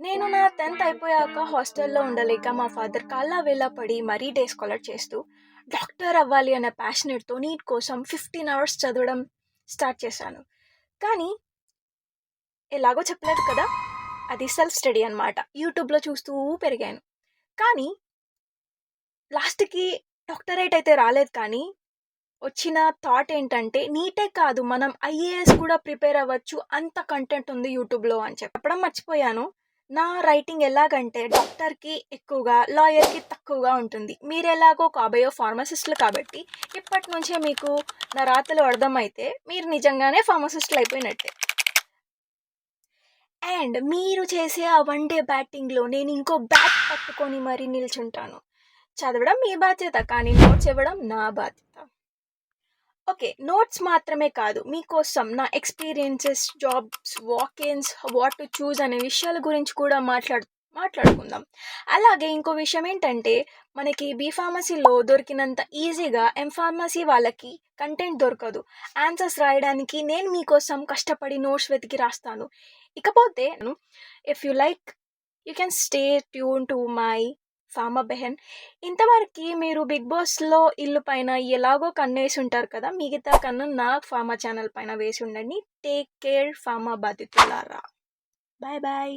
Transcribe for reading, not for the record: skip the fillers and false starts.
నేను నా 10థ్ అయిపోయాక హాస్టల్‌లో ఉండలేక మా ఫాదర్ కాళ్ళ వేళ్ళ పడి మరీ డే స్కాలర్ చేస్తూ, డాక్టర్ అవ్వాలి అనే ప్యాషనేట్‌తో నీట్ కోసం 15 అవర్స్ చదవడం స్టార్ట్ చేశాను. కానీ ఎలాగో చెప్పలేదు కదా! అది సెల్ఫ్ స్టడీ అనమాట. యూట్యూబ్‌లో చూస్తూ పెరిగాను. కానీ లాస్ట్‌కి డాక్టరేట్ అయితే రాలేదు కానీ, వచ్చిన థాట్ ఏంటంటే నీటే కాదు మనం ఐఏఎస్ కూడా ప్రిపేర్ అవ్వచ్చు. అంత కంటెంట్ ఉంది యూట్యూబ్‌లో అని చెప్పడం మర్చిపోయాను. నా రైటింగ్ ఎలాగంటే డాక్టర్‌కి ఎక్కువగా, లాయర్‌కి తక్కువగా ఉంటుంది. మీరెలాగో కాబోయే ఫార్మసిస్టులు కాబట్టి ఇప్పటి నుంచే మీకు నా రాతలు అర్థమైతే మీరు నిజంగానే ఫార్మసిస్టులు అయిపోయినట్టే. అండ్ మీరు చేసే ఆ వన్ డే బ్యాటింగ్‌లో నేను ఇంకో బ్యాట్ పట్టుకొని మరీ నిల్చుంటాను. చదవడం మీ బాధ్యత కానీ నోట్స్ ఇవ్వడం నా బాధ్యత. ఓకే. నోట్స్ మాత్రమే కాదు, మీకోసం నా experiences, jobs, walk ins, what to choose అనే విషయాల గురించి కూడా మాట్లాడుకుందాం. అలాగే ఇంకో విషయం ఏంటంటే, మనకి బీఫార్మసీలో దొరికినంత ఈజీగా ఎంఫార్మసీ వాళ్ళకి కంటెంట్ దొరకదు. ఆన్సర్స్ రాయడానికి నేను మీకోసం కష్టపడి నోట్స్ వెతికి రాస్తాను. ఇకపోతే if you like you can stay tune to my pharma Behan. ఇంతవరకి మీరు 'బిగ్ బాస్'లో ఇల్లు పైన ఎలాగో కన్నేసి ఉంటారు కదా! మిగతా కన్ను నా ఫార్మా ఛానల్ పైన వేసి ఉండండి. టేక్ కేర్ ఫార్మా బాధితులారా. Bye bye.